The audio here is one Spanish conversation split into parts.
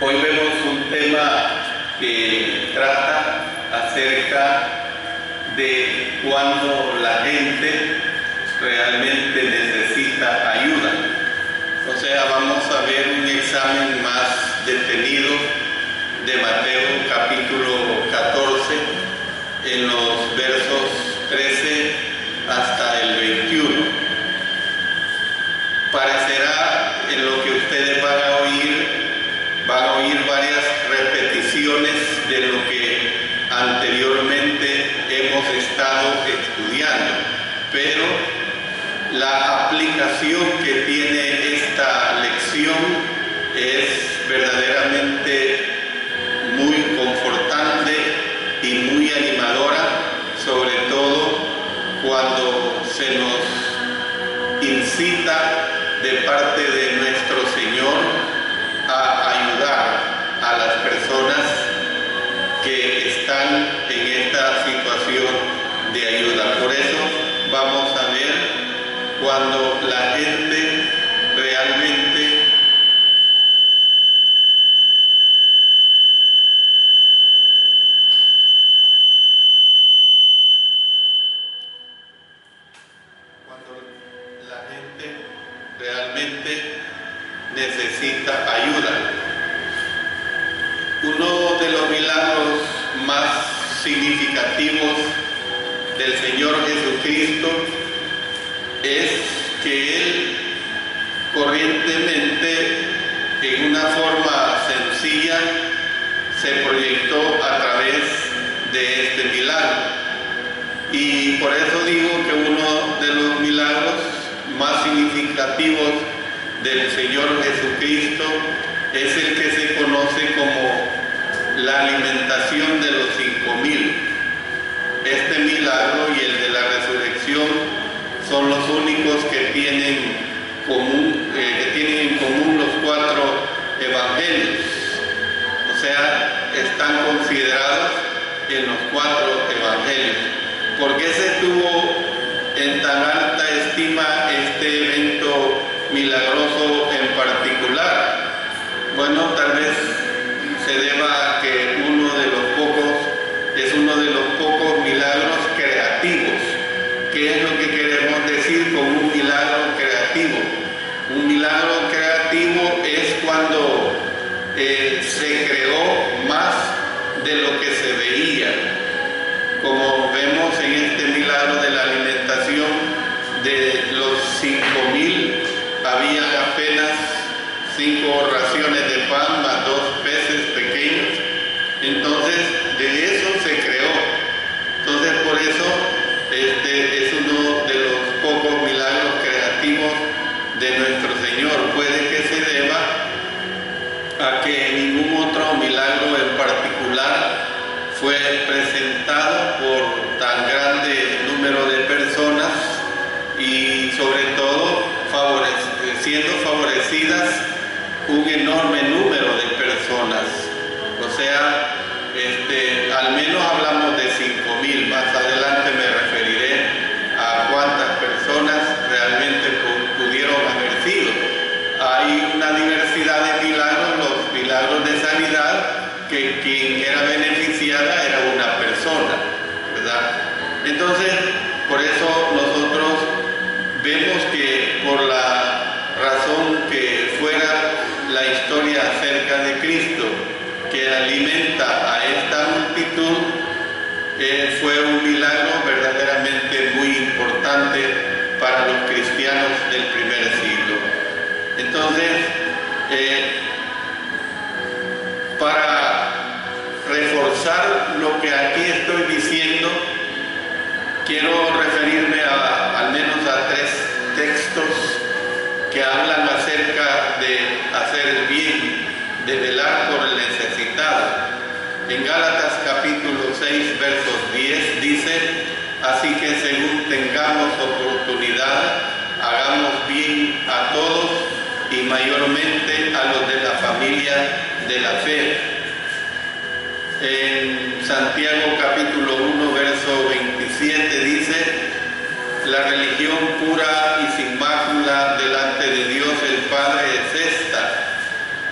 Hoy vemos un tema que trata acerca de cuando la gente realmente necesita ayuda. O sea, vamos a ver un examen más detenido de Mateo capítulo 14 en los versos 13 hasta el 21. Parecerá en lo que ustedes van a oír varias repeticiones de lo que anteriormente hemos estado estudiando, pero la aplicación que tiene esta lección es verdaderamente muy confortante y muy animadora, sobre todo cuando se nos incita de parte de nuestro Señor a ayudar a las personas que están en esta situación de ayuda. Por eso vamos a ver cuando la gente realmente necesita ayuda. Uno de los milagros más significativos del Señor Jesucristo es que Él corrientemente, en una forma sencilla, se proyectó a través de este milagro. Y por eso digo que uno de los milagros más significativos del Señor Jesucristo es el que se conoce como la alimentación de los 5,000. Este milagro y el de la resurrección son los únicos que tienen en común los 4 evangelios. O sea, están considerados en los 4 evangelios. ¿Por qué se tuvo en tan alta estima este evento milagroso en particular? Bueno, tal vez se deba a que es uno de los pocos milagros creativos. ¿Qué es lo que queremos decir con un milagro creativo? Un milagro creativo es cuando se creó más de lo que se veía. Como vemos en este milagro de la alimentación de los 5,000, había apenas 5 raciones de pan más 2 peces pequeños. Entonces, de eso se creó. Entonces, por eso, este es uno de los pocos milagros creativos de nuestro Señor. Puede que se deba a que ningún otro milagro en particular fue presentado por tan grande número de personas y sobre todo siendo favorecidas un enorme número de personas. O sea, al menos hablamos de 5,000. Más adelante me referiré a cuántas personas realmente pudieron haber sido. Hay una diversidad de milagros, los milagros de sanidad, que quien era beneficiada era una persona, ¿verdad? Entonces, por eso nosotros vemos que por la razón que fuera la historia acerca de Cristo, que alimenta a esta multitud, fue un milagro verdaderamente muy importante para los cristianos del primer siglo. Entonces, para reforzar lo que aquí estoy diciendo, quiero referirme al menos a 3 textos que hablan acerca de hacer el bien, de velar por el necesitado. En Gálatas capítulo 6, versos 10 dice: así que según tengamos oportunidad, hagamos bien a todos y mayormente a los de la familia de la fe. En Santiago capítulo 1, verso 27 dice: la religión pura y sin mácula delante de Dios el Padre es esta,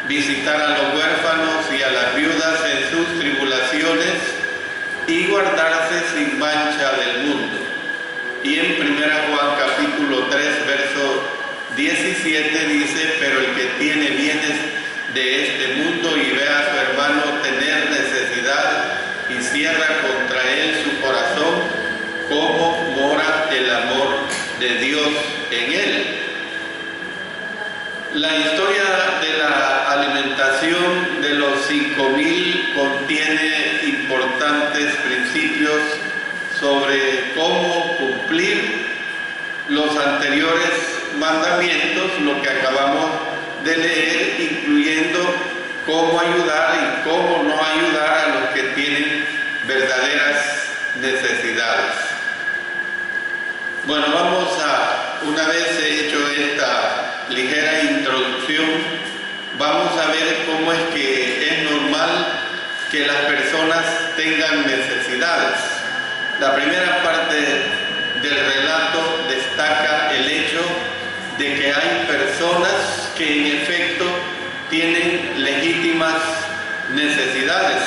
visitar a los huérfanos y a las viudas en sus tribulaciones y guardarse sin mancha del mundo. Y en 1 Juan capítulo 3, verso 17 dice: pero el que tiene bienes de este mundo y ve a su hermano tener necesidad y cierra contra él su corazón, ¿cómo mora el amor de Dios en él? La historia de la alimentación de los 5,000 contiene importantes principios sobre cómo cumplir los anteriores mandamientos, lo que acabamos de leer, incluyendo cómo ayudar y cómo no ayudar a los que tienen verdaderas necesidades. Bueno, una vez hecho esta ligera introducción, vamos a ver cómo es que es normal que las personas tengan necesidades. La primera parte del relato destaca el hecho de que hay personas que en efecto tienen legítimas necesidades,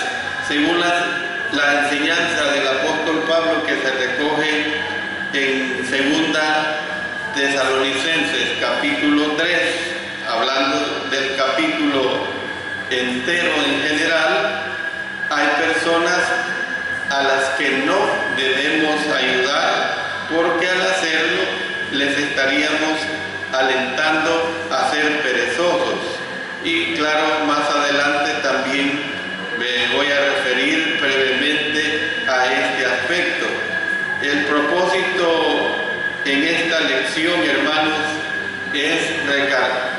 según la enseñanza del apóstol Pablo que se recoge en 2 Tesalonicenses capítulo 3, hablando del capítulo entero en general. Hay personas a las que no debemos ayudar, porque al hacerlo les estaríamos alentando a ser perezosos. Y claro, más adelante también me voy a referir brevemente a este aspecto. El propósito en esta lección, hermanos, es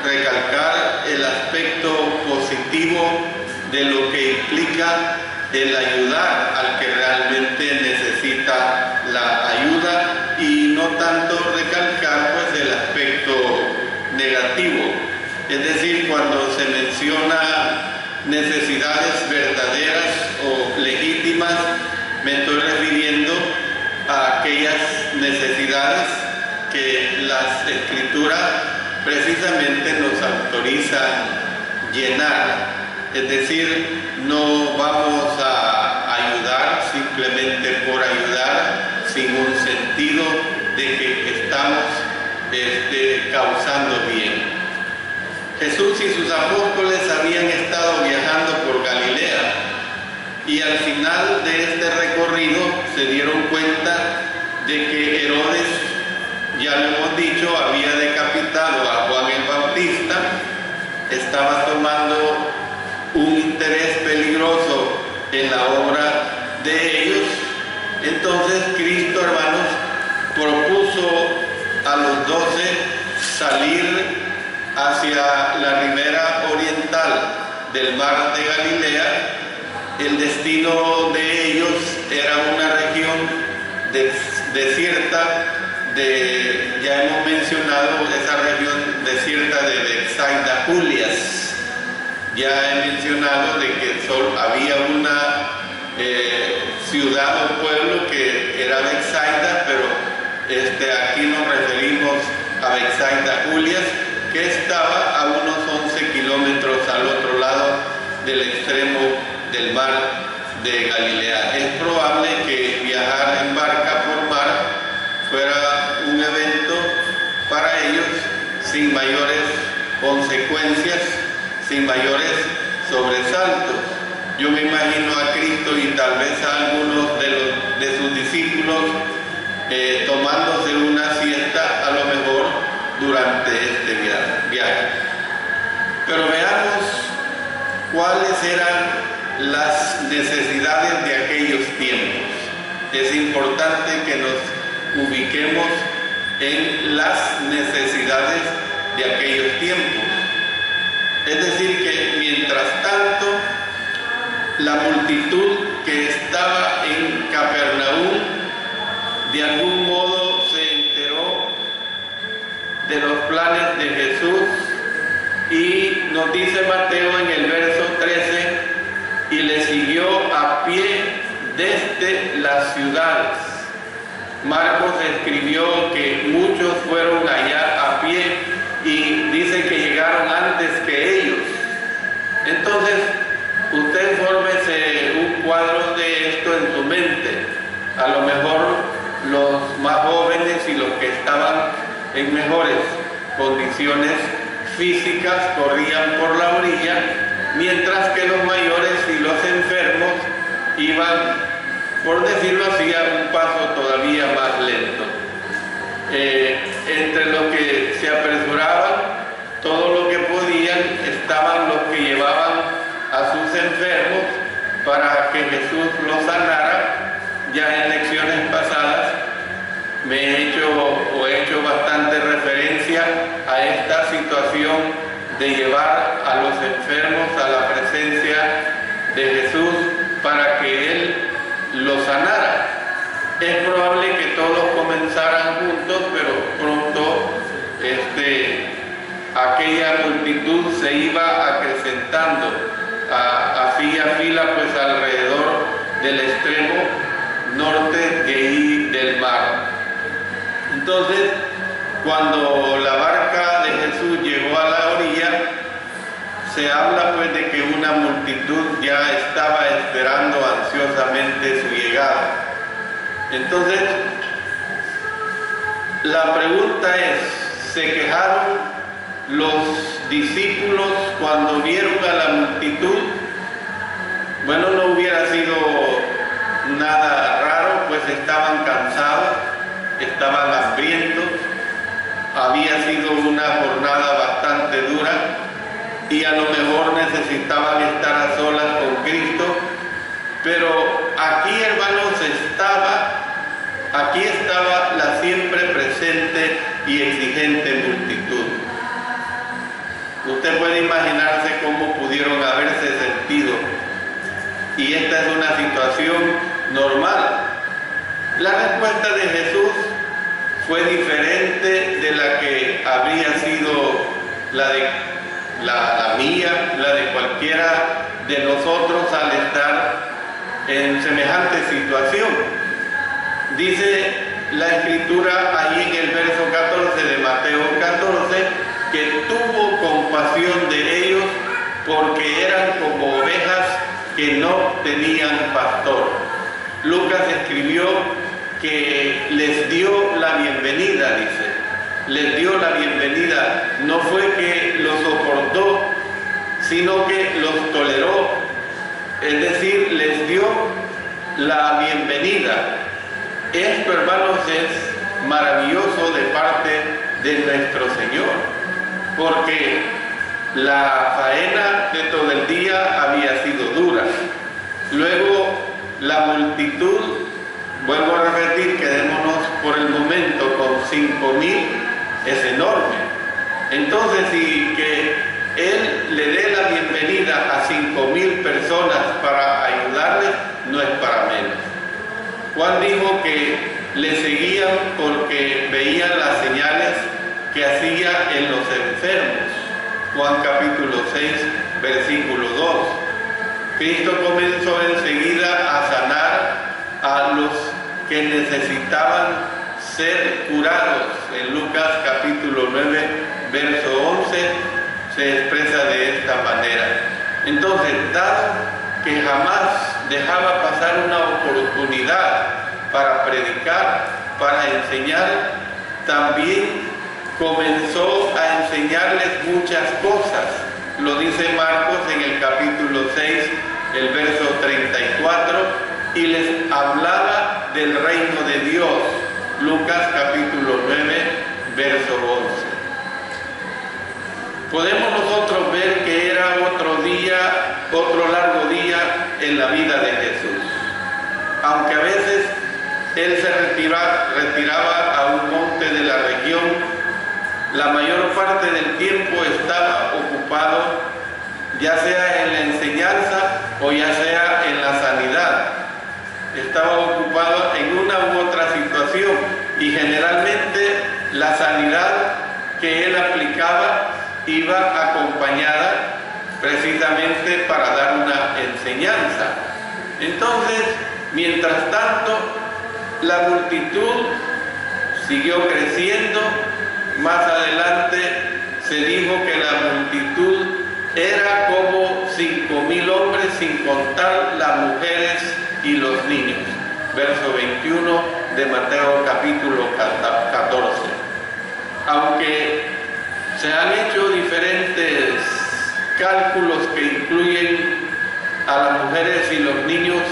recalcar el aspecto positivo de lo que implica el ayudar al que realmente necesita la ayuda, y no tanto recalcar pues el aspecto negativo. Es decir, cuando se menciona necesidades verdaderas o legítimas, me estoy refiriendo a aquellas necesidades que las Escrituras precisamente nos autorizan llenar. Es decir, no vamos a ayudar simplemente por ayudar, sin un sentido de que estamos causando bien. Jesús y sus apóstoles habían estado viajando por Galilea, y al final de este recorrido se dieron cuenta de que Herodes, ya lo hemos dicho, había decapitado a Juan el Bautista, estaba tomando un interés peligroso en la obra de ellos. Entonces Cristo, hermanos, propuso a los 12 salir hacia la ribera oriental del mar de Galilea. El destino de ellos era una región desierta, ya hemos mencionado esa región desierta de Bethsaida, Julias. Ya he mencionado de que solo había una ciudad o pueblo que era Bethsaida, pero aquí nos referimos a Bethsaida, Julias, que estaba a unos 11 kilómetros al otro lado del extremo del mar de Galilea. Es probable que viajar en barca por mar fuera un evento para ellos sin mayores consecuencias, sin mayores sobresaltos. Yo me imagino a Cristo y tal vez a algunos de sus discípulos tomándose una siesta, a lo mejor durante este viaje. Pero veamos cuáles eran las necesidades de aquellos tiempos. Es importante que nos ubiquemos en las necesidades de aquellos tiempos. Es decir, que mientras tanto, la multitud que estaba en Capernaum de algún modo se enteró de los planes de Jesús, y nos dice Mateo en el verso 13: y le siguió a pie desde las ciudades. Marcos escribió que muchos fueron allá a pie y dice que llegaron antes que ellos. Entonces, usted fórmese un cuadro de esto en su mente. A lo mejor los más jóvenes y los que estaban en mejores condiciones físicas corrían por la orilla, mientras que los mayores y los enfermos iban, por decirlo así, a un paso todavía más lento. Entre los que se apresuraban, todo lo que podían, estaban los que llevaban a sus enfermos para que Jesús los sanara. Ya en lecciones pasadas he hecho bastante referencia a esta situación de llevar a los enfermos a la presencia de Jesús para que Él los sanara. Es probable que todos comenzaran juntos, pero pronto aquella multitud se iba acrecentando, hacía fila pues alrededor del extremo norte de ahí del mar. Entonces, cuando la barca de Jesús llegó a la orilla, se habla pues de que una multitud ya estaba esperando ansiosamente su llegada. Entonces, la pregunta es, ¿se quejaron los discípulos cuando vieron a la multitud? Bueno, no hubiera sido nada raro, pues estaban cansados, estaban hambrientos, había sido una jornada bastante dura y a lo mejor necesitaban estar a solas con Cristo, pero aquí, hermanos, aquí estaba la siempre presente y exigente multitud. Usted puede imaginarse cómo pudieron haberse sentido, y esta es una situación normal. La respuesta de Jesús fue diferente de la que habría sido la mía, la de cualquiera de nosotros al estar en semejante situación. Dice la Escritura ahí en el verso 14 de Mateo 14 que tuvo compasión de ellos porque eran como ovejas que no tenían pastor. Lucas escribió que les dio la bienvenida, dice. Les dio la bienvenida. No fue que los soportó, sino que los toleró. Es decir, les dio la bienvenida. Esto, hermanos, es maravilloso de parte de nuestro Señor, porque la faena de todo el día había sido dura. Luego, la multitud, vuelvo a repetir, quedémonos por el momento con 5,000, es enorme. Entonces, si que Él le dé la bienvenida a 5,000 personas para ayudarles, no es para menos. Juan dijo que le seguían porque veían las señales que hacía en los enfermos. Juan capítulo 6, versículo 2. Cristo comenzó enseguida a sanar a los que necesitaban ser curados. En Lucas capítulo 9, verso 11, se expresa de esta manera. Entonces, dado que jamás dejaba pasar una oportunidad para predicar, para enseñar, también comenzó a enseñarles muchas cosas. Lo dice Marcos en el capítulo 6, el verso 34, y les hablaba del reino de Dios. Lucas capítulo 9, verso 11. Podemos nosotros ver que era otro largo día en la vida de Jesús. Aunque a veces Él se retiraba a un monte de la región, la mayor parte del tiempo estaba ocupado, ya sea en la enseñanza o ya sea en la sanidad. Estaba ocupado en una u otra situación, y generalmente la sanidad que Él aplicaba iba acompañada precisamente para dar una enseñanza. Entonces, mientras tanto, la multitud siguió creciendo. Más adelante se dijo que la multitud era como 5.000 hombres, sin contar las mujeres y los niños. Verso 21 de Mateo capítulo 14. Aunque se han hecho diferentes cálculos que incluyen a las mujeres y los niños,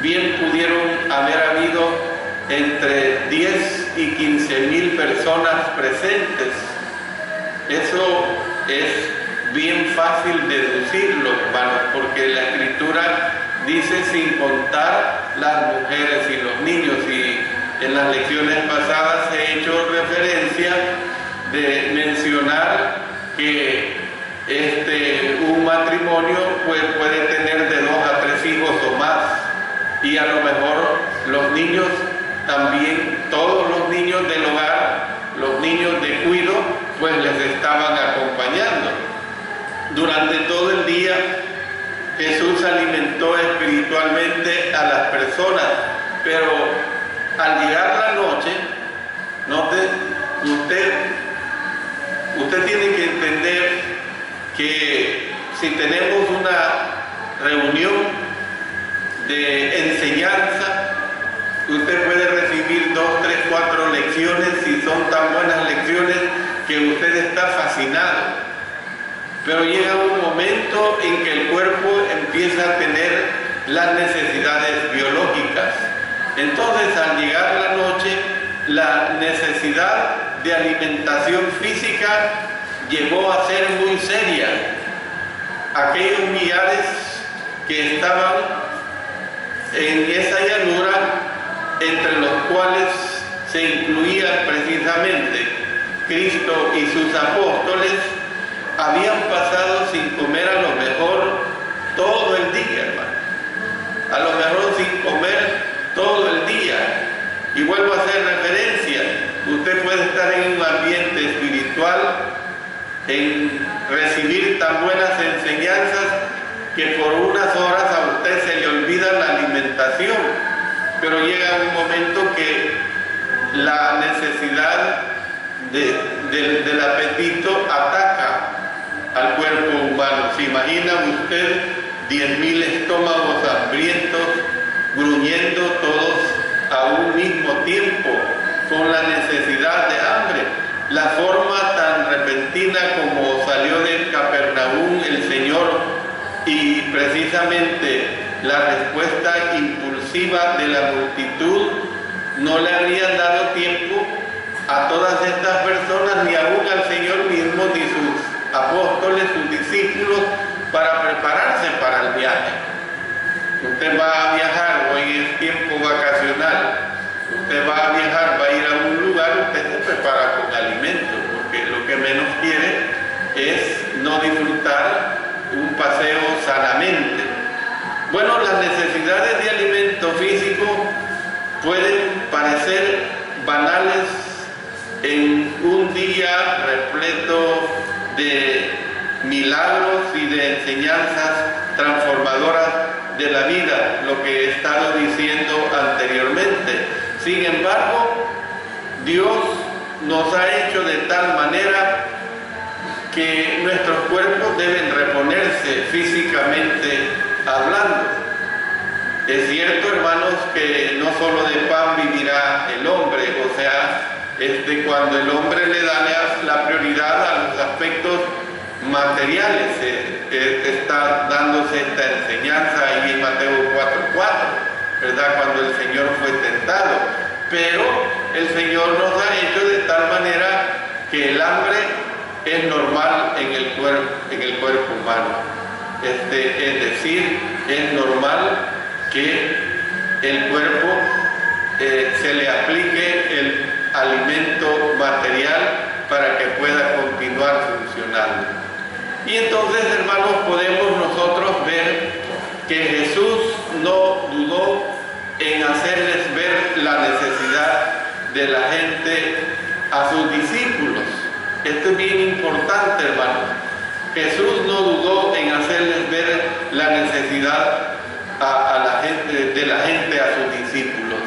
bien pudieron haber habido entre 10 y 15.000 personas presentes. Eso es bien fácil deducirlo, hermanos, porque la Escritura dice sin contar las mujeres y los niños, y en las lecciones pasadas he hecho referencia de mencionar que un matrimonio puede tener de 2 a 3 hijos o más, y a lo mejor los niños también, todos los niños del hogar, los niños de cuido, pues les estaban acompañando. Durante todo el día Jesús alimentó espiritualmente a las personas, pero al llegar la noche, note, usted tiene que entender que si tenemos una reunión de enseñanza, usted puede recibir 2, 3, 4 lecciones, y son tan buenas lecciones que usted está fascinado. Pero llega un momento en que el cuerpo empieza a tener las necesidades biológicas. Entonces, al llegar la noche, la necesidad de alimentación física llegó a ser muy seria. Aquellos millares que estaban en esa llanura, entre los cuales se incluían precisamente Cristo y sus apóstoles, habían pasado sin comer a lo mejor todo el día, hermano. A lo mejor sin comer todo el día. Y vuelvo a hacer referencia, usted puede estar en un ambiente espiritual, en recibir tan buenas enseñanzas que por unas horas a usted se le olvida la alimentación, pero llega un momento que la necesidad del apetito ataca al cuerpo humano. ¿Se imagina usted 10.000 estómagos hambrientos gruñendo todos a un mismo tiempo con la necesidad de hambre? La forma tan repentina como salió de Capernaum el Señor, y precisamente la respuesta impulsiva de la multitud, no le habrían dado tiempo a todas estas personas, ni aún al Señor mismo, ni sus apóstoles, sus discípulos, para prepararse para el viaje. Usted va a viajar, hoy es tiempo vacacional, usted va a viajar, va a ir a un lugar, usted se prepara con alimentos, porque lo que menos quiere es no disfrutar un paseo sanamente. Bueno, las necesidades de alimento físico pueden parecer banales en un día repleto de milagros y de enseñanzas transformadoras de la vida, lo que he estado diciendo anteriormente. Sin embargo, Dios nos ha hecho de tal manera que nuestros cuerpos deben reponerse físicamente hablando. Es cierto, hermanos, que no solo de pan vivirá el hombre, o sea, cuando el hombre le da la prioridad a los aspectos materiales, está dándose esta enseñanza ahí en Mateo 4:4, ¿verdad? Cuando el Señor fue tentado. Pero el Señor nos ha hecho de tal manera que el hambre es normal en el cuerpo humano. Es decir, es normal que el cuerpo se le aplique el alimento material para que pueda continuar funcionando. Y entonces, hermanos, podemos nosotros ver que Jesús no dudó en hacerles ver la necesidad de la gente a sus discípulos. Esto es bien importante, hermanos. Jesús no dudó en hacerles ver la necesidad de la gente a sus discípulos.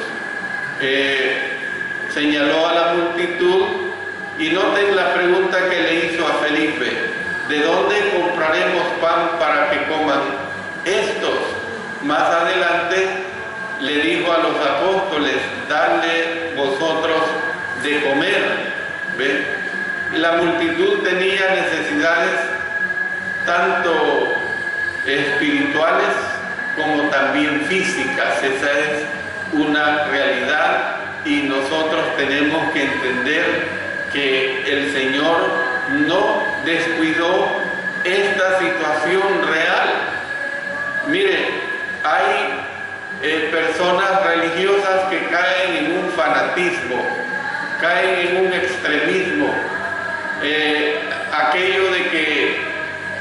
Señaló a la multitud, y noten la pregunta que le hizo a Felipe: ¿de dónde compraremos pan para que coman estos? Más adelante le dijo a los apóstoles, dadle vosotros de comer. ¿Ve? La multitud tenía necesidades tanto espirituales como también físicas. Esa es una realidad y nosotros tenemos que entender que el Señor no descuidó esta situación real. Mire, hay personas religiosas que caen en un fanatismo, caen en un extremismo, aquello de que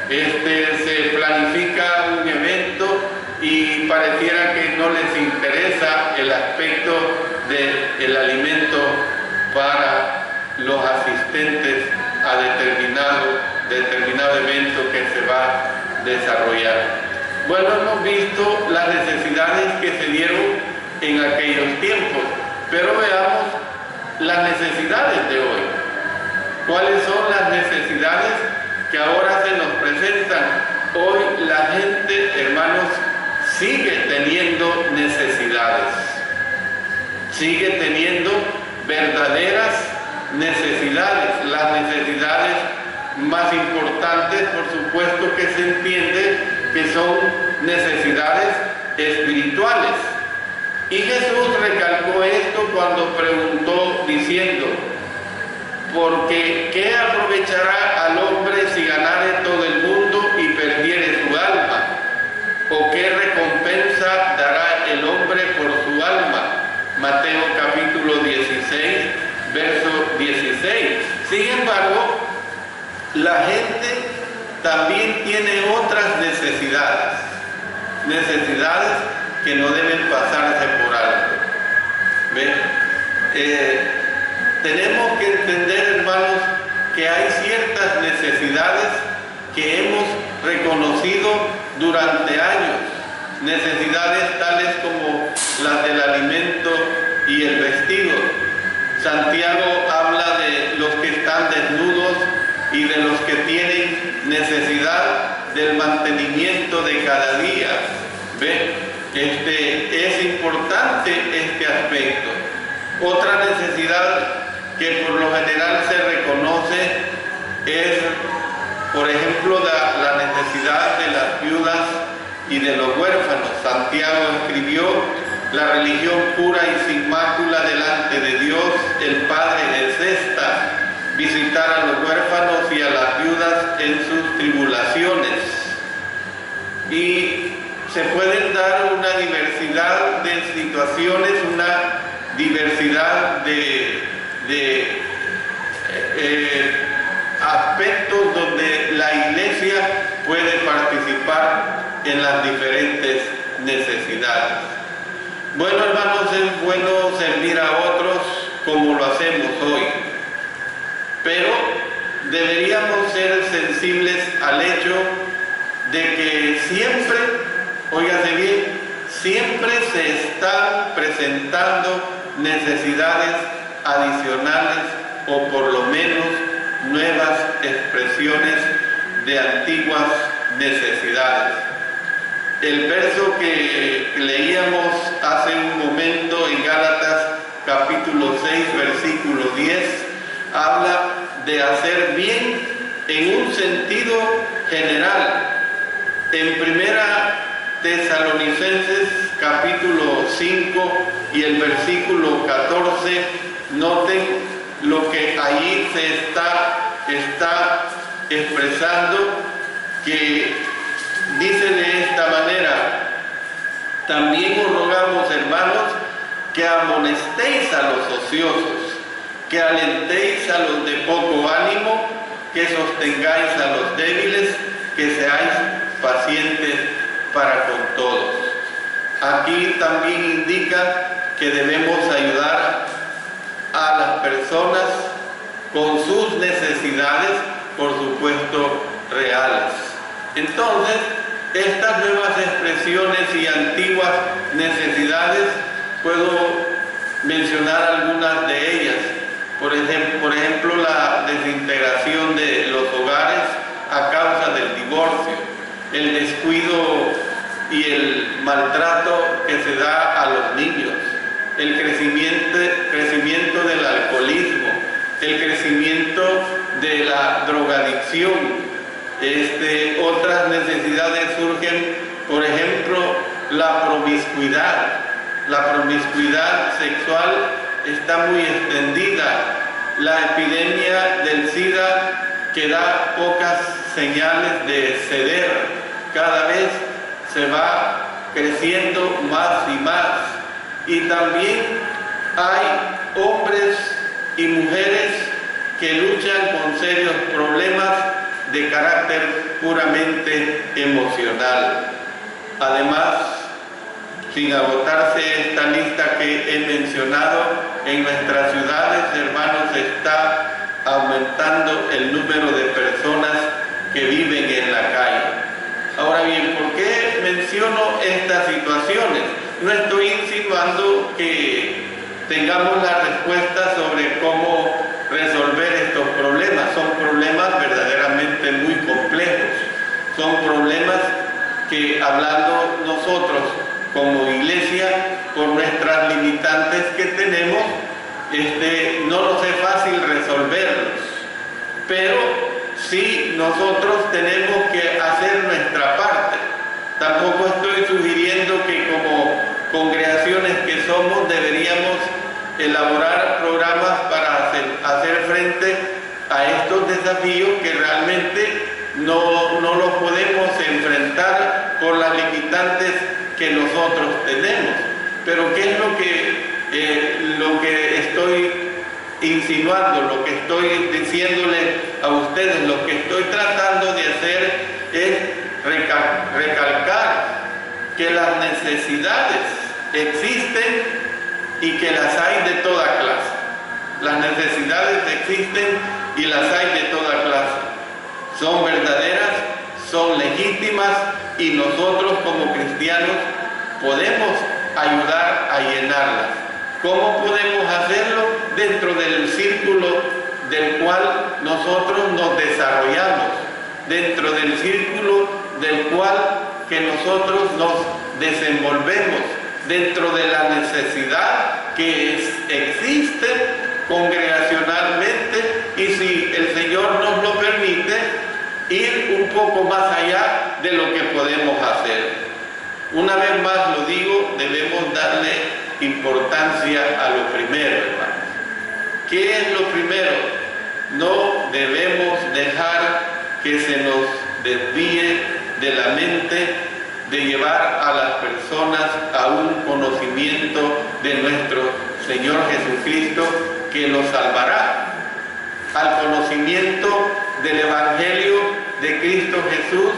se planifica un evento y pareciera que no les interesa el aspecto del alimento para los asistentes a determinado evento que se va a desarrollar. Bueno, hemos visto las necesidades que se dieron en aquellos tiempos, pero veamos las necesidades de hoy. ¿Cuáles son las necesidades que ahora se nos presentan? Hoy la gente, hermanos, sigue teniendo necesidades, sigue teniendo verdaderas necesidades. Las necesidades más importantes, por supuesto que se entiende que son necesidades espirituales. Y Jesús recalcó esto cuando preguntó diciendo, porque ¿qué aprovechará al hombre si ganare todo el mundo y perdiere su alma? ¿O qué recompensa dará el hombre por su alma? Mateo capítulo 16, verso 16. Sin embargo, la gente también tiene otras necesidades que no deben pasarse por alto. ¿Ve? Tenemos que entender, hermanos, que hay ciertas necesidades que hemos reconocido durante años, necesidades tales como las del alimento y el vestido. Santiago habla de los que están desnudos y de los que tienen necesidad del mantenimiento de cada día. ¿Ve? Es importante este aspecto. Otra necesidad que por lo general se reconoce es, por ejemplo, la necesidad de las viudas y de los huérfanos. Santiago escribió, la religión pura y sin mácula delante de Dios, el Padre, es esta: visitar a los huérfanos y a las viudas en sus tribulaciones. Y se pueden dar una diversidad de situaciones, una diversidad de aspectos donde la iglesia puede participar en las diferentes necesidades. Bueno, hermanos, es bueno servir a otros como lo hacemos hoy, pero deberíamos ser sensibles al hecho de que siempre, óigase bien, siempre se están presentando necesidades adicionales o por lo menos nuevas expresiones de antiguas necesidades. El verso que leíamos hace un momento en Gálatas capítulo 6 versículo 10 habla de hacer bien en un sentido general. En Primera Tesalonicenses capítulo 5 y el versículo 14, noten lo que allí se está expresando, que dice de esta manera: también os rogamos, hermanos, que amonestéis a los ociosos, que alentéis a los de poco ánimo, que sostengáis a los débiles, que seáis pacientes para con todos. Aquí también indica que debemos ayudar a las personas con sus necesidades, por supuesto, reales. Entonces, estas nuevas expresiones y antiguas necesidades, puedo mencionar algunas de ellas. Por ejemplo, la desintegración de los hogares. a causa del divorcio, el descuido y el maltrato que se da a los niños, el crecimiento del alcoholismo, el crecimiento de la drogadicción. Otras necesidades surgen, por ejemplo, la promiscuidad. La promiscuidad sexual está muy extendida. La epidemia del SIDA, que da pocas señales de ceder, cada vez se va creciendo más y más. Y también hay hombres y mujeres que luchan con serios problemas de carácter puramente emocional. Además, sin agotarse esta lista que he mencionado, en nuestras ciudades, hermanos, está aumentando el número de personas que viven en la calle. Ahora bien, ¿por qué menciono estas situaciones? No estoy insinuando que tengamos la respuesta sobre cómo resolver estos problemas. Son problemas verdaderamente muy complejos. Son problemas que, hablando nosotros como iglesia, por nuestras limitantes que tenemos, no nos es fácil resolverlos. Pero sí, nosotros tenemos que hacer nuestra parte. Tampoco estoy sugiriendo que como congregaciones que somos deberíamos elaborar programas para hacer frente a estos desafíos que realmente no los podemos enfrentar por las limitantes que nosotros tenemos. Pero ¿qué es lo que estoy insinuando, lo que estoy diciéndole a ustedes? Lo que estoy tratando de hacer es recalcar que las necesidades existen y que las hay de toda clase. Las necesidades existen y las hay de toda clase. Son verdaderas, son legítimas y nosotros como cristianos podemos ayudar a llenarlas. ¿Cómo podemos hacerlo? Dentro del círculo del cual nosotros nos desarrollamos, dentro del círculo del cual que nosotros nos desenvolvemos, dentro de la necesidad que existe congregacionalmente, y si el Señor nos lo permite, ir un poco más allá de lo que podemos hacer. Una vez más lo digo, debemos darle importancia a lo primero, hermanos. ¿Qué es lo primero? No debemos dejar que se nos desvíe de la mente de llevar a las personas a un conocimiento de nuestro Señor Jesucristo, que los salvará, al conocimiento del Evangelio de Cristo Jesús,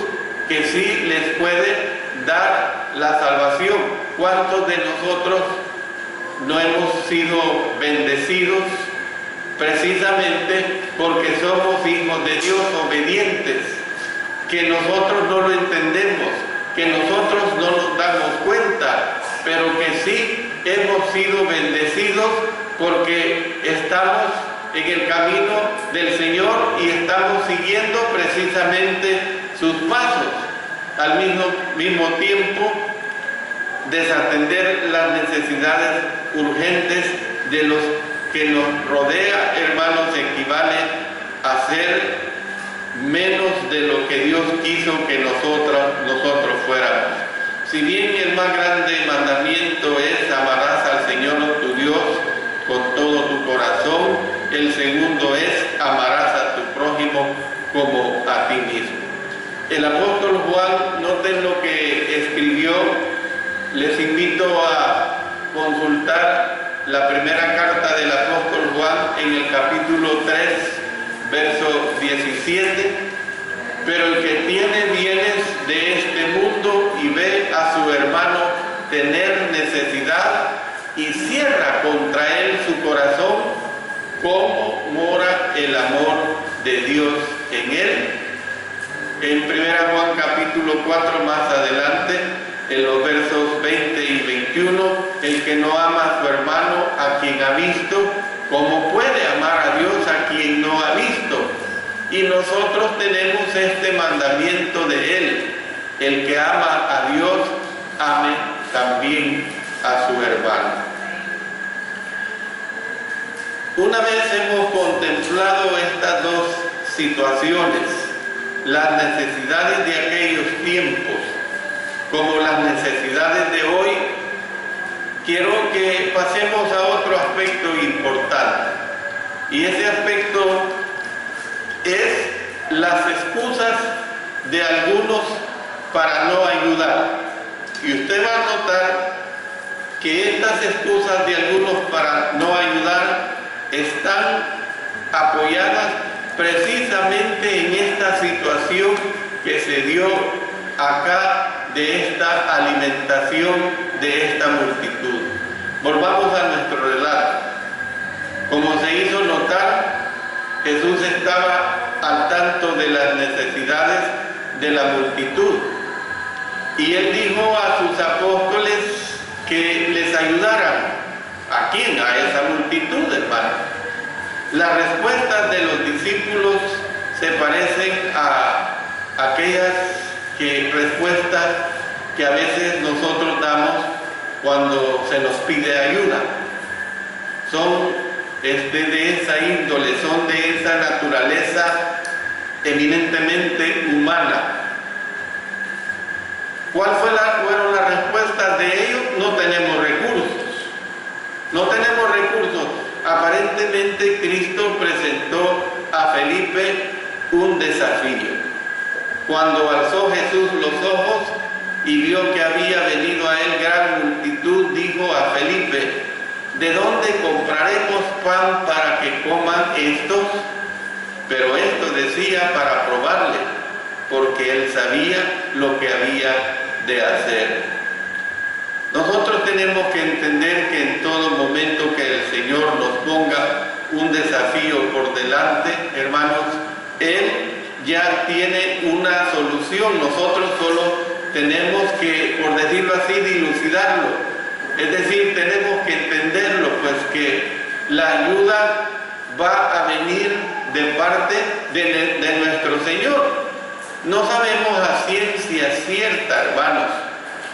que sí les puede dar la salvación. ¿Cuántos de nosotros no hemos sido bendecidos precisamente porque somos hijos de Dios obedientes, que nosotros no lo entendemos, que nosotros no nos damos cuenta, pero que sí hemos sido bendecidos porque estamos en el camino del Señor y estamos siguiendo precisamente sus pasos? Al mismo tiempo, desatender las necesidades urgentes de los que nos rodea, hermanos, equivale a ser menos de lo que Dios quiso que nosotros fuéramos. Si bien el más grande mandamiento es: amarás al Señor tu Dios con todo tu corazón, el segundo es: amarás a tu prójimo como a ti mismo. El apóstol Juan, noten lo que escribió. Les invito a consultar la primera carta del apóstol Juan en el capítulo 3, verso 17. Pero el que tiene bienes de este mundo y ve a su hermano tener necesidad y cierra contra él su corazón, ¿cómo mora el amor de Dios en él? En 1 Juan capítulo 4, más adelante, en los versos 20 y 21, el que no ama a su hermano a quien ha visto, ¿cómo puede amar a Dios a quien no ha visto? Y nosotros tenemos este mandamiento de Él: el que ama a Dios, ame también a su hermano. Una vez hemos contemplado estas dos situaciones, las necesidades de aquellos tiempos como las necesidades de hoy, quiero que pasemos a otro aspecto importante. Y ese aspecto es las excusas de algunos para no ayudar. Y usted va a notar que estas excusas de algunos para no ayudar están apoyadas precisamente en esta situación que se dio acá de esta alimentación de esta multitud. Volvamos a nuestro relato. Como se hizo notar, Jesús estaba al tanto de las necesidades de la multitud y Él dijo a sus apóstoles que les ayudaran. ¿A quién? A esa multitud, hermano. Las respuestas de los discípulos se parecen a aquellas respuestas que a veces nosotros damos cuando se nos pide ayuda. Son de esa índole, son de esa naturaleza eminentemente humana. ¿Cuál fueron las respuestas de ellos? No tenemos recursos. No tenemos recursos. Aparentemente Cristo presentó a Felipe un desafío. Cuando alzó Jesús los ojos y vio que había venido a él gran multitud, dijo a Felipe: ¿de dónde compraremos pan para que coman estos? Pero esto decía para probarle, porque él sabía lo que había de hacer. Nosotros tenemos que entender que en todo momento que el Señor nos ponga un desafío por delante, hermanos, Él ya tiene una solución. Nosotros solo tenemos que, por decirlo así, dilucidarlo. Es decir, tenemos que entenderlo, pues que la ayuda va a venir de parte de nuestro Señor. No sabemos a ciencia cierta, hermanos,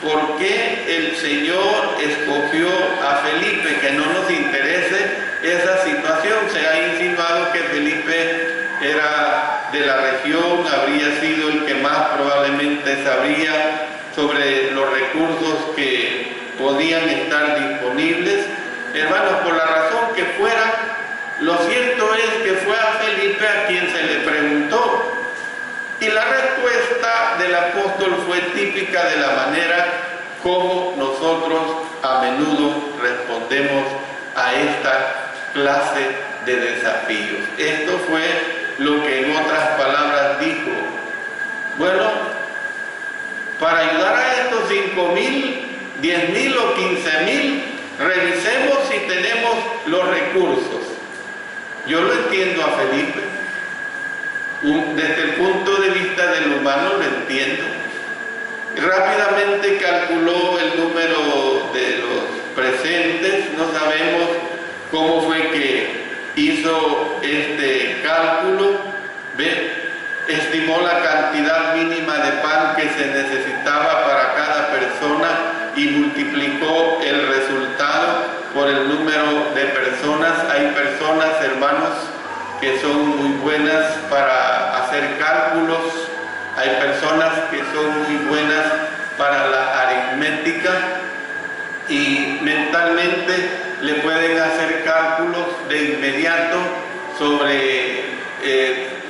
por qué el Señor escogió a Felipe. Que no nos interese esa situación. Se ha insinuado que Felipe era de la región, habría sido el que más probablemente sabría sobre los recursos que podían estar disponibles. Hermanos, por la razón que fuera, lo cierto es que fue a Felipe a quien se le preguntó. Y la respuesta del apóstol fue típica de la manera como nosotros a menudo respondemos a esta clase de desafíos. Esto fue lo que en otras palabras dijo: bueno, para ayudar a estos 5,000, 10,000 o 15,000, revisemos si tenemos los recursos. Yo lo entiendo a Felipe. Desde el punto de vista del humano lo entiendo. Rápidamente calculó el número de los presentes. No sabemos cómo fue que hizo este cálculo. Estimó la cantidad mínima de pan que se necesitaba para cada persona y multiplicó el resultado por el número de personas. Hay personas, hermanos, que son muy buenas para hacer cálculos. Hay personas que son muy buenas para la aritmética y mentalmente le pueden hacer cálculos de inmediato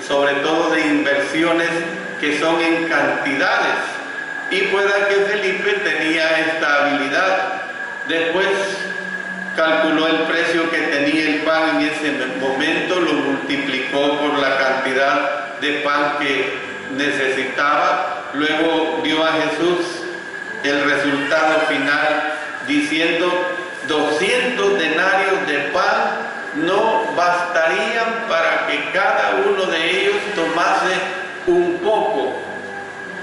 sobre todo de inversiones que son en cantidades. Y pueda que Felipe tenía esta habilidad. Después calculó el precio que tenía el pan en ese momento, lo multiplicó por la cantidad de pan que necesitaba. Luego dio a Jesús el resultado final diciendo: 200 denarios de pan no bastarían para que cada uno de ellos tomase un poco.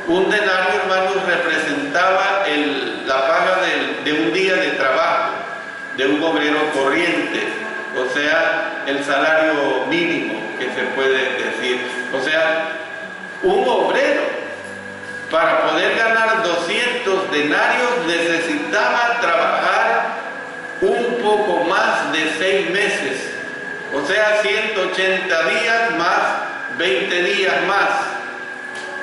Un denario, hermanos, representaba la paga de un día de trabajo de un obrero corriente, o sea, el salario mínimo que se puede decir. O sea, un obrero para poder ganar 200 denarios necesitaba trabajar un poco más de 6 meses. O sea, 180 días más 20 días más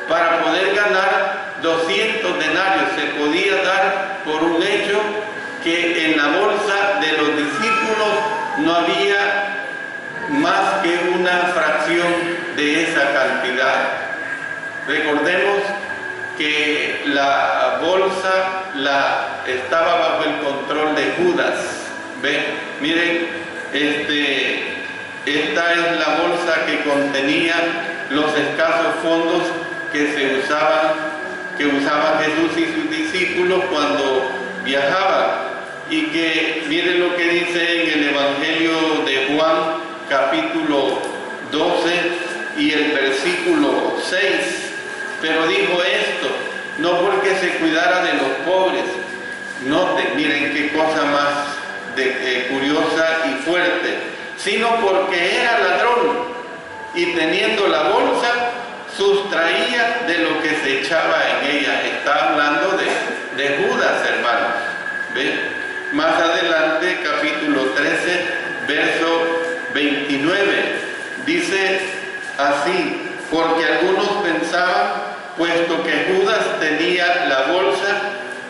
para poder ganar 200 denarios. Se podía dar por un hecho que en la bolsa de los discípulos no había más que una fracción de esa cantidad. Recordemos que la bolsa estaba bajo el control de Judas. ¿Ven? Miren, esta es la bolsa que contenía los escasos fondos que usaban Jesús y sus discípulos cuando viajaban. Y que miren lo que dice en el Evangelio de Juan, capítulo 12 y el versículo 6. Pero dijo esto, no porque se cuidara de los pobres. Noten, miren qué cosa más curiosa y fuerte, sino porque era ladrón y teniendo la bolsa sustraía de lo que se echaba en ella. Está hablando de Judas, hermanos. ¿Ven? Más adelante, capítulo 13, verso 29, dice así: porque algunos pensaban, puesto que Judas tenía la bolsa,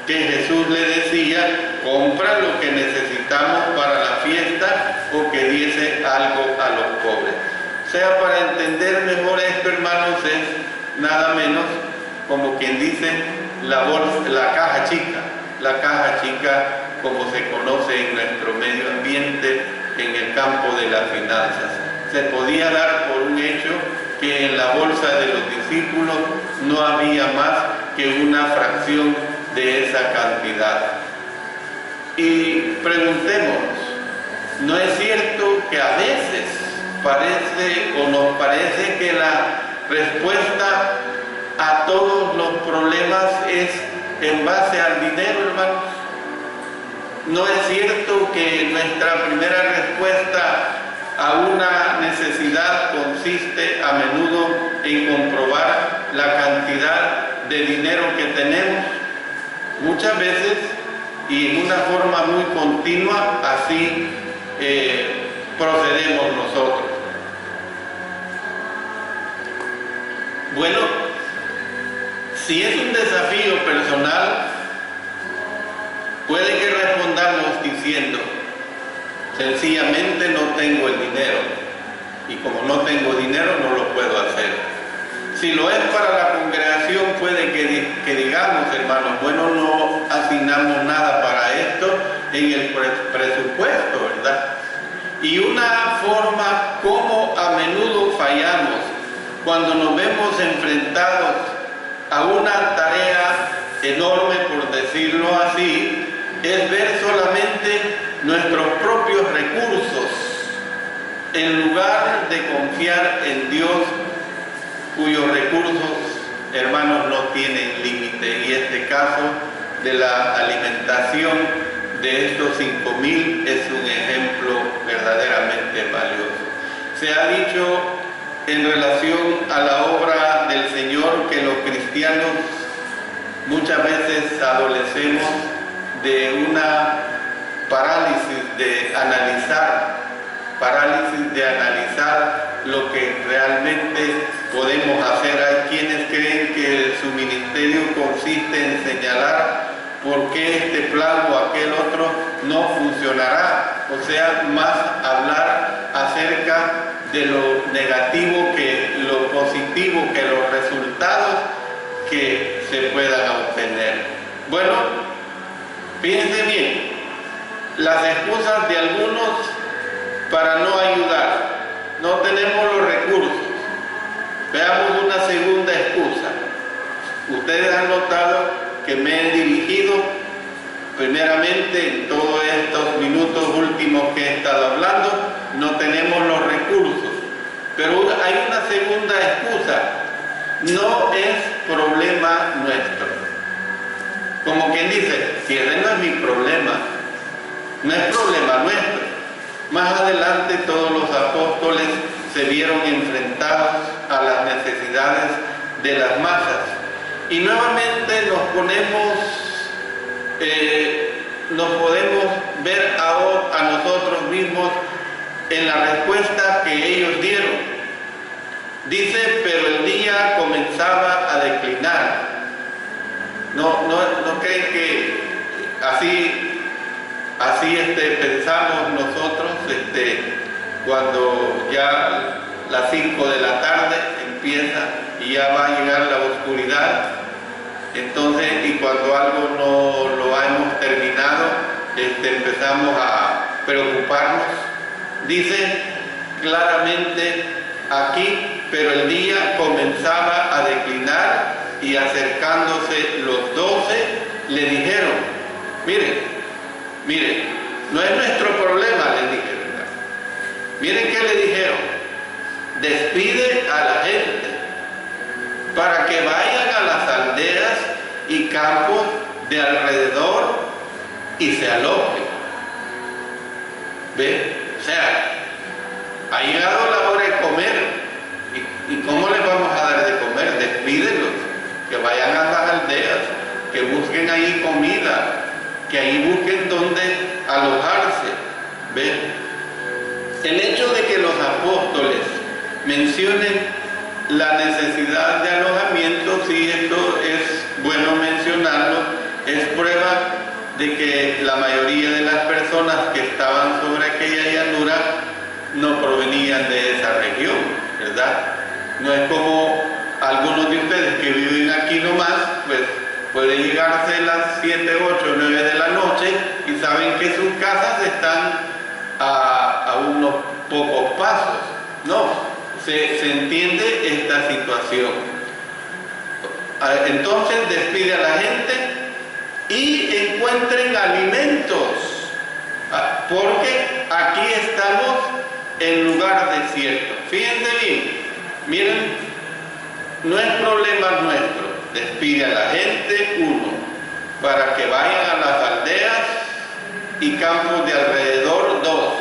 que Jesús le decía, compra lo que necesitamos para la fiesta, o que diese algo a los pobres. O sea, para entender mejor esto, hermanos, es nada menos como quien dice la bolsa, la caja chica, como se conoce en nuestro medio ambiente, en el campo de las finanzas. Se podía dar por un hecho que en la bolsa de los discípulos no había más que una fracción de esa cantidad. Y preguntémonos, ¿no es cierto que a veces parece o nos parece que la respuesta a todos los problemas es en base al dinero, hermanos? ¿No es cierto que nuestra primera respuesta a una necesidad consiste a menudo en comprobar la cantidad de dinero que tenemos? Muchas veces, y en una forma muy continua, así procedemos nosotros. Bueno, si es un desafío personal, puede que respondamos diciendo, sencillamente no tengo el dinero, y como no tengo dinero no lo puedo hacer. Si lo es para la congregación, puede que digamos, hermanos, bueno, no asignamos nada para esto en el presupuesto, ¿verdad? Y una forma como a menudo fallamos cuando nos vemos enfrentados a una tarea enorme, por decirlo así, es ver solamente nuestros propios recursos en lugar de confiar en Dios, cuyos recursos, hermanos, no tienen límite. Y este caso de la alimentación de estos 5,000 es un ejemplo verdaderamente valioso. Se ha dicho en relación a la obra del Señor que los cristianos muchas veces adolecemos de una parálisis de analizar lo que realmente podemos hacer. Hay quienes creen que su ministerio consiste en señalar por qué este plan o aquel otro no funcionará. O sea, más hablar acerca de lo negativo que lo positivo, que los resultados que se puedan obtener. Bueno, fíjense bien, las excusas de algunos para no ayudar: no tenemos los recursos. Veamos una segunda excusa. Ustedes han notado que me he dirigido primeramente en todos estos minutos últimos que he estado hablando, no tenemos los recursos. Pero hay una segunda excusa: no es problema nuestro. Como quien dice, si ese no es mi problema, no es problema nuestro. Más adelante todos los apóstoles se vieron enfrentados a las necesidades de las masas. Y nuevamente nos podemos ver a nosotros mismos en la respuesta que ellos dieron. Dice, pero el día comenzaba a declinar. ¿No creen que así pensamos nosotros cuando ya las 5 de la tarde empieza y ya va a llegar la oscuridad? Entonces, y cuando algo no lo hemos terminado, empezamos a preocuparnos. Dice claramente aquí, pero el día comenzaba a declinar y acercándose los 12 le dijeron, miren, no es nuestro problema, les dije, ¿verdad? Miren qué le dijeron, despide a la gente para que vayan a las aldeas y campos de alrededor y se alojen. ¿Ve? O sea, ha llegado la hora de comer. ¿Y cómo les vamos a dar de comer? Despídenlos, que vayan a las aldeas, que busquen ahí comida, que ahí busquen dónde alojarse. ¿Ve? El hecho de que los apóstoles mencionen la necesidad de alojamiento, sí, esto es bueno mencionarlo, es prueba de que la mayoría de las personas que estaban sobre aquella llanura no provenían de esa región, ¿verdad? No es como algunos de ustedes que viven aquí nomás, pues pueden llegarse las 7, 8, 9 de la noche y saben que sus casas están a unos pocos pasos. No, se entiende esta situación. Entonces despide a la gente y encuentren alimentos, porque aquí estamos en lugar desierto. Fíjense bien, miren, no es problema nuestro. Despide a la gente, 1, para que vayan a las aldeas y campos de alrededor, 2,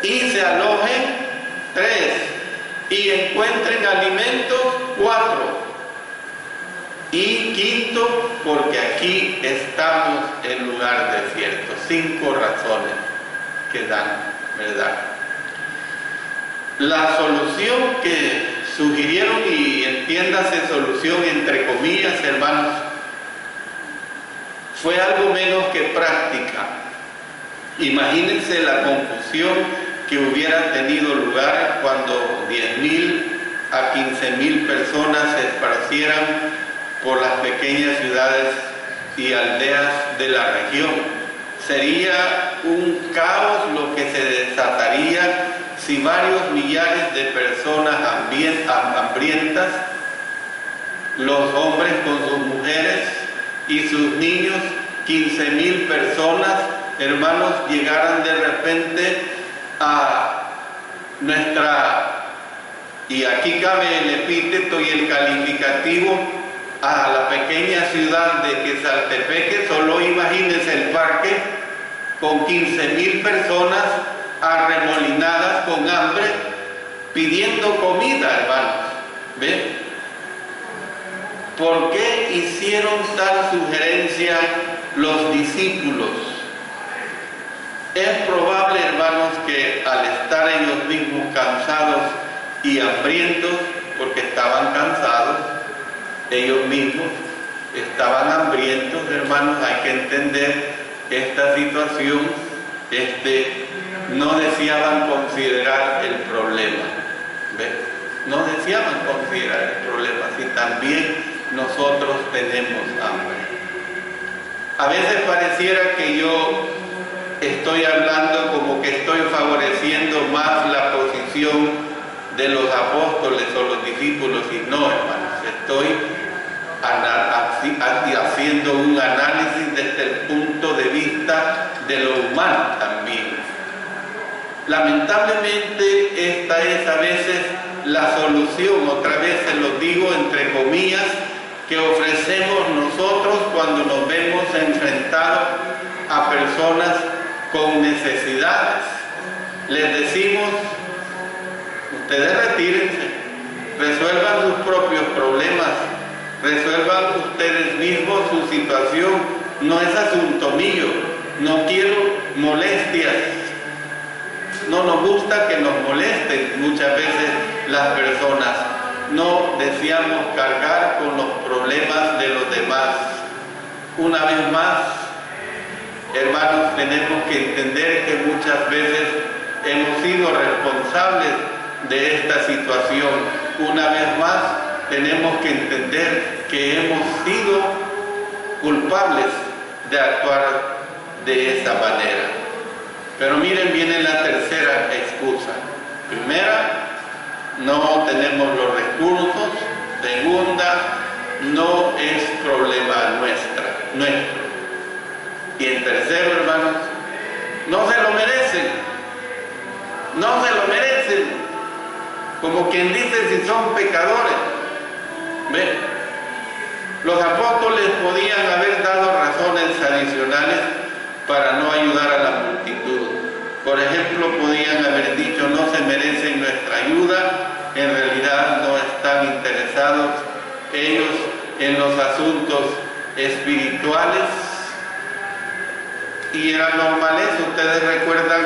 y se alojen, 3, y encuentren alimentos, 4, y 5, porque aquí estamos en lugar desierto. 5 razones que dan, ¿verdad? La solución que sugirieron, y entiéndase solución entre comillas, hermanos, fue algo menos que práctica. Imagínense la confusión que hubiera tenido lugar cuando 10,000 a 15,000 personas se esparcieran por las pequeñas ciudades y aldeas de la región. Sería un caos lo que se desataría si varios millares de personas hambrientas, los hombres con sus mujeres y sus niños, 15,000 personas, hermanos, llegaran de repente a y aquí cabe el epíteto y el calificativo, a la pequeña ciudad de Quesaltepeque. Solo imagínense el parque con 15,000 personas arremolinadas con hambre, pidiendo comida, hermanos. ¿Ven? ¿Por qué hicieron tal sugerencia los discípulos? Es probable, hermanos, que al estar ellos mismos cansados y hambrientos, porque estaban cansados, ellos mismos estaban hambrientos, hermanos, hay que entender esta situación, no deseaban considerar el problema. ¿Ves? No deseaban considerar el problema, si también nosotros tenemos hambre. A veces pareciera que yo estoy hablando como que estoy favoreciendo más la posición de los apóstoles o los discípulos, y no, hermanos, estoy haciendo un análisis desde el punto de vista de lo humano también. Lamentablemente esta es a veces la solución, otra vez se lo digo entre comillas, que ofrecemos nosotros cuando nos vemos enfrentados a personas con necesidades. Les decimos, Ustedes retírense, resuelvan sus propios problemas, resuelvan ustedes mismos su situación. No es asunto mío, no quiero molestias. No nos gusta que nos molesten muchas veces las personas. No deseamos cargar con los problemas de los demás. Una vez más, hermanos, tenemos que entender que muchas veces hemos sido responsables de esta situación. Una vez más, tenemos que entender que hemos sido culpables de actuar de esa manera. Pero miren, viene la tercera excusa. Primera, no tenemos los recursos. Segunda, no es problema nuestro. Y en tercero, hermanos, no se lo merecen. No se lo merecen. Como quien dice, si son pecadores. ¿Ven? Los apóstoles podían haber dado razones adicionales para no ayudar a la multitud. Por ejemplo, podían haber dicho, no se merecen nuestra ayuda, en realidad no están interesados ellos en los asuntos espirituales. Y era normal eso, ustedes recuerdan